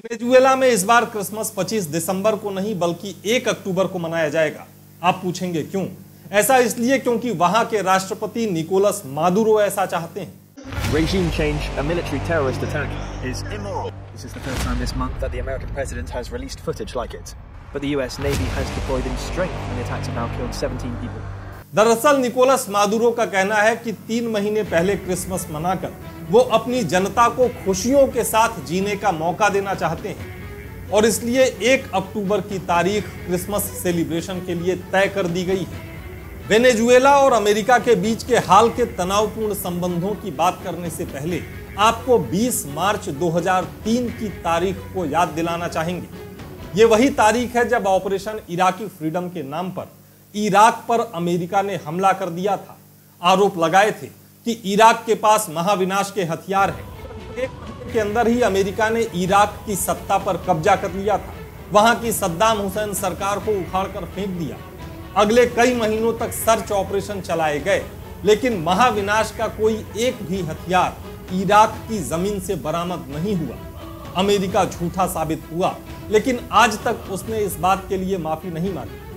Venezuela में इस बार Christmas 25 दिसंबर को नहीं बल्कि 1 अक्टूबर को मनाया जाएगा। आप पूछेंगे क्यों? ऐसा इसलिए क्योंकि वहां के राष्ट्रपति निकोलस मादुरो ऐसा चाहते हैं। Regime change, a military terrorist attack, is immoral. This is the first time this month that the American president has released footage like it. But the US Navy has deployed in strength and the attacks have now killed 17 people. दरअसल Nicolas Maduro का कहना है कि 3 महीने पहले Christmas मनाकर वो अपनी जनता को खुशियों के साथ जीने का मौका देना चाहते हैं और इसलिए 1 अक्टूबर की तारीख क्रिसमस सेलिब्रेशन के लिए तय कर दी गई है। वेनेजुएला और अमेरिका के बीच के हाल के तनावपूर्ण संबंधों की बात करने से पहले आपको 20 मार्च 2003 की तारीख को याद दिलाना चाहेंगे। ये वही तारीख है जब ऑपरेशन इराकी फ्रीडम के नाम पर इराक पर अमेरिका ने हमला कर दिया था। आरोप लगाए थे कि इराक के पास महाविनाश के हथियार हैं। एक महीने के अंदर ही अमेरिका ने इराक की सत्ता पर कब्जा कर लिया था। वहां की सद्दाम हुसैन सरकार को उखाड़कर फेंक दिया। अगले कई महीनों तक सर्च ऑपरेशन चलाए गए, लेकिन महाविनाश का कोई एक भी हथियार इराक की जमीन से बरामद नहीं हुआ। अमेरिका झूठा साबित हुआ, लेकिन आज तक उसने इस बात के लिए माफी नहीं मांगी।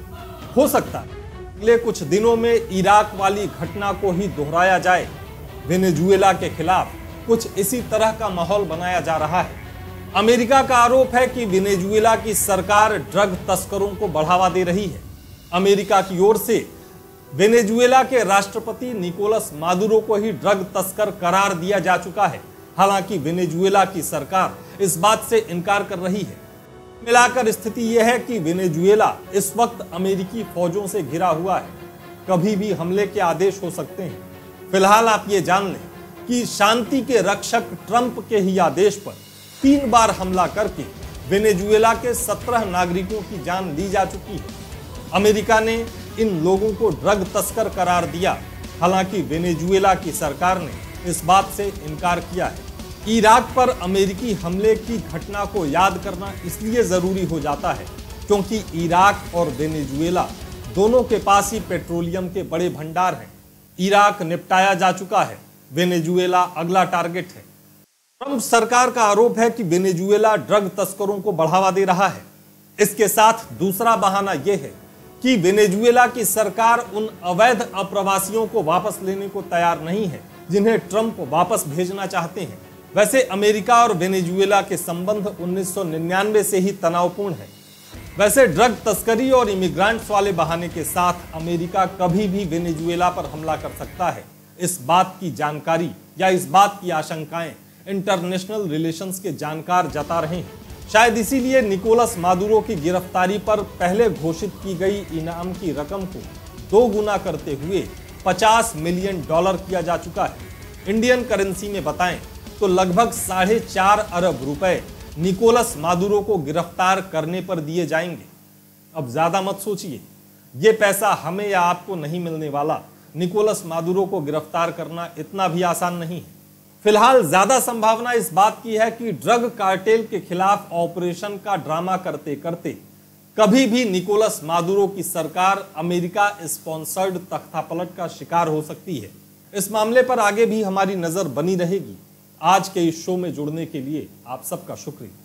हो सकता है अगले कुछ दिनों में इराक वाली घटना को ही दोहराया जाए। वेनेजुएला के खिलाफ कुछ इसी तरह का माहौल बनाया जा रहा है। अमेरिका का आरोप है कि वेनेजुएला की सरकार ड्रग तस्करों को बढ़ावा दे रही है। अमेरिका की ओर से वेनेजुएला के राष्ट्रपति निकोलस मादुरो को ही ड्रग तस्कर करार दिया जा चुका है। हालांकि वेनेजुएला की सरकार इस बात से इनकार कर रही है। मिलाकर स्थिति यह है कि वेनेजुएला इस वक्त अमेरिकी फौजों से घिरा हुआ है। कभी भी हमले के आदेश हो सकते हैं। फिलहाल आप ये जान लें कि शांति के रक्षक ट्रंप के ही आदेश पर 3 बार हमला करके वेनेजुएला के 17 नागरिकों की जान ली जा चुकी है। अमेरिका ने इन लोगों को ड्रग तस्कर करार दिया। हालांकि वेनेजुएला की सरकार ने इस बात से इनकार किया है। इराक पर अमेरिकी हमले की घटना को याद करना इसलिए जरूरी हो जाता है क्योंकि इराक और वेनेजुएला दोनों के पास ही पेट्रोलियम के बड़े भंडार हैं। इराक निपटाया जा चुका है, वेनेजुएला अगला टारगेट है। ट्रंप सरकार का आरोप है कि वेनेजुएला ड्रग तस्करों को बढ़ावा दे रहा है। इसके साथ दूसरा बहाना यह है कि वेनेजुएला की सरकार उन अवैध अप्रवासियों को वापस लेने को तैयार नहीं है जिन्हें ट्रंप वापस भेजना चाहते हैं। वैसे अमेरिका और वेनेजुएला के संबंध 1999 से ही तनावपूर्ण है। वैसे ड्रग तस्करी और इमिग्रेंट्स वाले बहाने के साथ अमेरिका कभी भी वेनेजुएला पर हमला कर सकता है। इस बात की जानकारी या इस बात की आशंकाएं इंटरनेशनल रिलेशंस के जानकार जता रहे हैं। शायद इसीलिए निकोलस मादुरो की गिरफ्तारी पर पहले घोषित की गई इनाम की रकम को 2 गुना करते हुए $50 मिलियन किया जा चुका है। इंडियन करेंसी में बताएं तो लगभग 4.5 अरब रुपए निकोलस मादुरो को गिरफ्तार करने पर दिए जाएंगे। अब ज्यादा मत सोचिए, ये पैसा हमें या आपको नहीं मिलने वाला। निकोलस मादुरो को गिरफ्तार करना इतना भी आसान नहीं है। फिलहाल ज्यादा संभावना इस बात की है कि ड्रग कार्टेल के खिलाफ ऑपरेशन का ड्रामा करते करते कभी भी निकोलस मादुरो की सरकार अमेरिका स्पॉन्सर्ड तख्तापलट का शिकार हो सकती है। इस मामले पर आगे भी हमारी नजर बनी रहेगी। आज के इस शो में जुड़ने के लिए आप सबका शुक्रिया।